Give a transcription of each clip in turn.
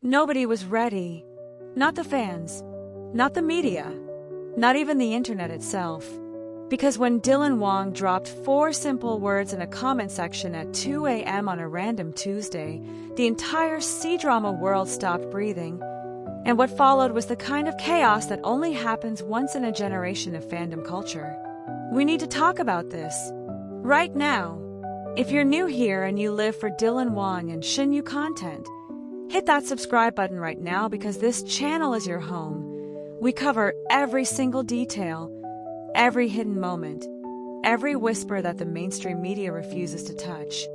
Nobody was ready. Not the fans, not the media, not even the internet itself. Because when Dylan Wang dropped 4 simple words in a comment section at 2 a.m. on a random Tuesday, the entire C-drama world stopped breathing. And what followed was the kind of chaos that only happens once in a generation of fandom culture. We need to talk about this right now. If you're new here and you live for Dylan Wang and Shen Yu content, hit that subscribe button right now because this channel is your home. We cover every single detail, every hidden moment, every whisper that the mainstream media refuses to touch.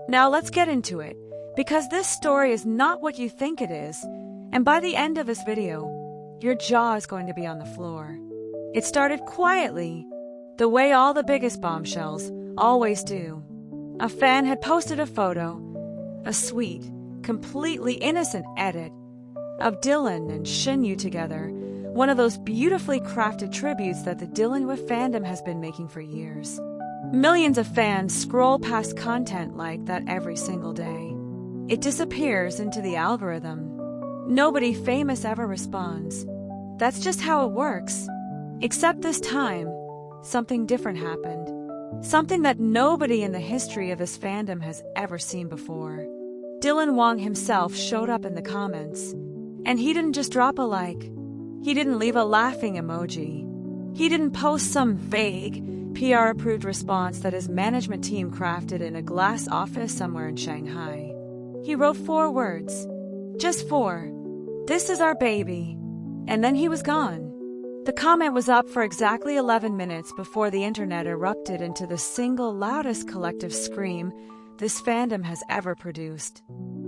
Now let's get into it, because this story is not what you think it is, and by the end of this video, your jaw is going to be on the floor. It started quietly, the way all the biggest bombshells always do. A fan had posted a photo, a sweet, completely innocent edit of Dylan and Shen Yu together, one of those beautifully crafted tributes that the Dylan with fandom has been making for years. Millions of fans scroll past content like that every single day. It disappears into the algorithm. Nobody famous ever responds. That's just how it works. Except this time, something different happened. Something that nobody in the history of this fandom has ever seen before. Dylan Wang himself showed up in the comments. And he didn't just drop a like. He didn't leave a laughing emoji. He didn't post some vague, PR-approved response that his management team crafted in a glass office somewhere in Shanghai. He wrote 4 words. Just 4. This is our baby. And then he was gone. The comment was up for exactly 11 minutes before the internet erupted into the single loudest collective scream this fandom has ever produced.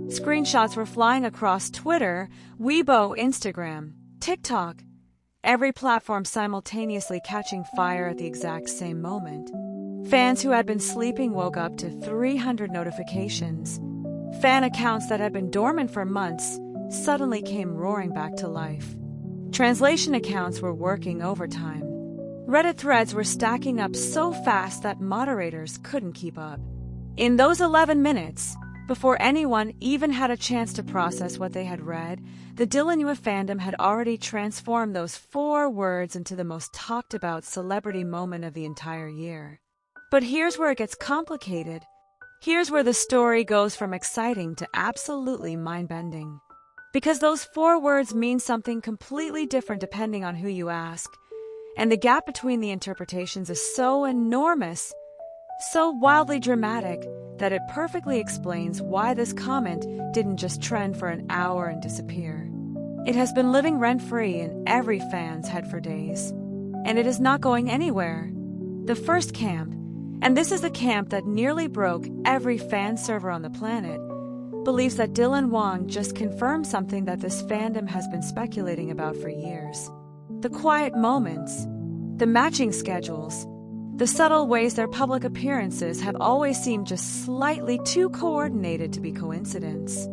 Screenshots were flying across Twitter, Weibo, Instagram, TikTok, every platform simultaneously catching fire at the exact same moment. Fans who had been sleeping woke up to 300 notifications. Fan accounts that had been dormant for months suddenly came roaring back to life. Translation accounts were working overtime. Reddit threads were stacking up so fast that moderators couldn't keep up. In those 11 minutes, before anyone even had a chance to process what they had read, the Dylan Yu fandom had already transformed those 4 words into the most talked about celebrity moment of the entire year. But here's where it gets complicated. Here's where the story goes from exciting to absolutely mind-bending. Because those 4 words mean something completely different depending on who you ask. And the gap between the interpretations is so enormous, so wildly dramatic, that it perfectly explains why this comment didn't just trend for an hour and disappear. It has been living rent-free in every fan's head for days. And it is not going anywhere. The first camp, and this is the camp that nearly broke every fan server on the planet, believes that Dylan Wang just confirmed something that this fandom has been speculating about for years. The quiet moments, the matching schedules, the subtle ways their public appearances have always seemed just slightly too coordinated to be coincidence.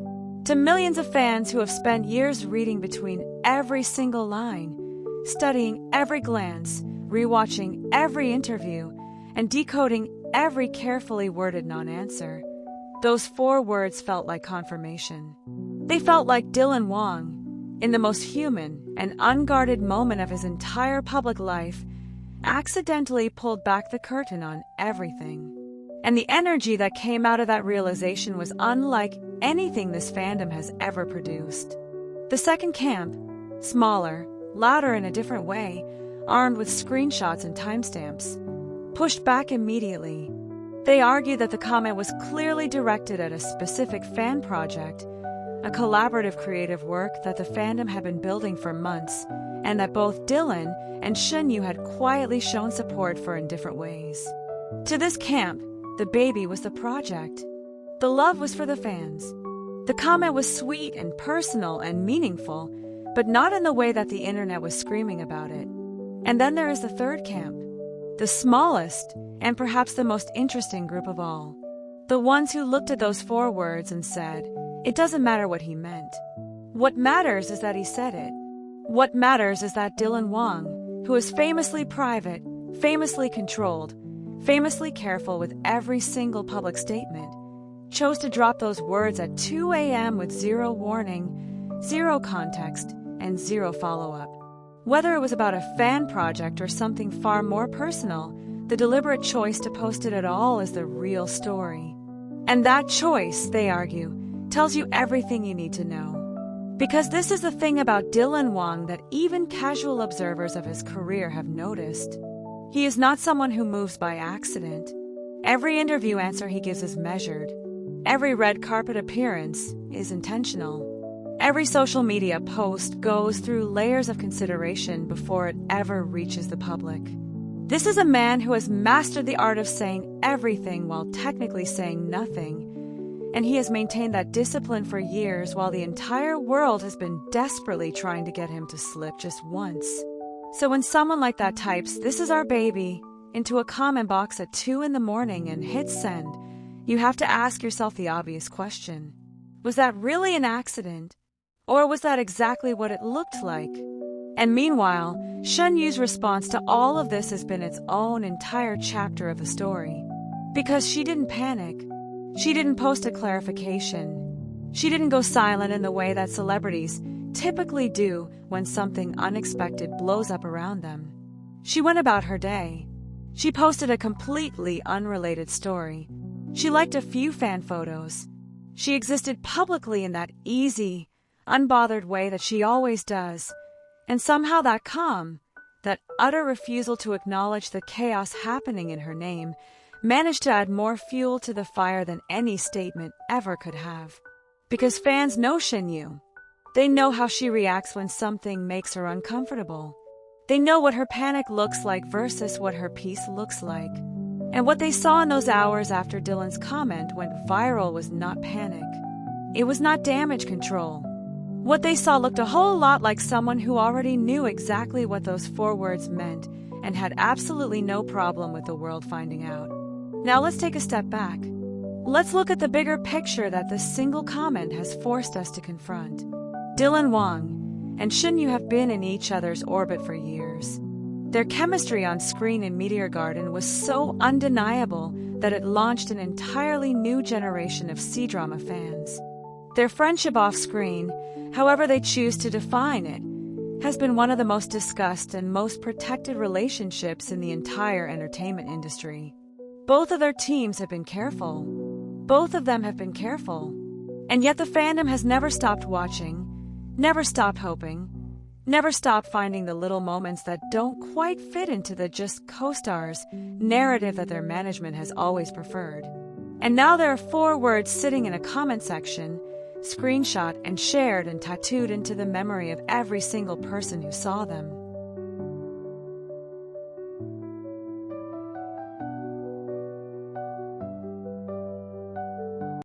To millions of fans who have spent years reading between every single line, studying every glance, rewatching every interview, and decoding every carefully worded non-answer, those 4 words felt like confirmation. They felt like Dylan Wang, in the most human and unguarded moment of his entire public life, accidentally pulled back the curtain on everything. And the energy that came out of that realization was unlike anything this fandom has ever produced. The second camp, smaller, louder in a different way, armed with screenshots and timestamps, pushed back immediately. They argued that the comment was clearly directed at a specific fan project, a collaborative creative work that the fandom had been building for months, and that both Dylan and Shen Yu had quietly shown support for in different ways. To this camp, the baby was the project. The love was for the fans. The comment was sweet and personal and meaningful, but not in the way that the internet was screaming about it. And then there is the third camp, the smallest and perhaps the most interesting group of all. The ones who looked at those 4 words and said, it doesn't matter what he meant. What matters is that he said it. What matters is that Dylan Wang, who is famously private, famously controlled, famously careful with every single public statement, chose to drop those words at 2 a.m. with zero warning, zero context, and zero follow-up. Whether it was about a fan project or something far more personal, the deliberate choice to post it at all is the real story. And that choice, they argue, tells you everything you need to know. Because this is the thing about Dylan Wang that even casual observers of his career have noticed. He is not someone who moves by accident. Every interview answer he gives is measured. Every red carpet appearance is intentional. Every social media post goes through layers of consideration before it ever reaches the public. This is a man who has mastered the art of saying everything while technically saying nothing. And he has maintained that discipline for years while the entire world has been desperately trying to get him to slip just once. So when someone like that types, "This is our baby," into a comment box at 2 in the morning and hits send, you have to ask yourself the obvious question. Was that really an accident? Or was that exactly what it looked like? And meanwhile, Shen Yu's response to all of this has been its own entire chapter of the story. Because she didn't panic. She didn't post a clarification. She didn't go silent in the way that celebrities typically do when something unexpected blows up around them. She went about her day. She posted a completely unrelated story. She liked a few fan photos. She existed publicly in that easy, unbothered way that she always does. And somehow that calm, that utter refusal to acknowledge the chaos happening in her name, managed to add more fuel to the fire than any statement ever could have. Because fans know Shen Yu. They know how she reacts when something makes her uncomfortable. They know what her panic looks like versus what her peace looks like. And what they saw in those hours after Dylan's comment went viral was not panic. It was not damage control. What they saw looked a whole lot like someone who already knew exactly what those 4 words meant and had absolutely no problem with the world finding out. Now let's take a step back. Let's look at the bigger picture that this single comment has forced us to confront. Dylan Wang and Shen Yu have been in each other's orbit for years. Their chemistry on screen in Meteor Garden was so undeniable that it launched an entirely new generation of C-drama fans. Their friendship off-screen, however they choose to define it, has been one of the most discussed and most protected relationships in the entire entertainment industry. Both of their teams have been careful. Both of them have been careful. And yet the fandom has never stopped watching, never stopped hoping, never stopped finding the little moments that don't quite fit into the just co-stars narrative that their management has always preferred. And now there are 4 words sitting in a comment section, screenshot and shared and tattooed into the memory of every single person who saw them.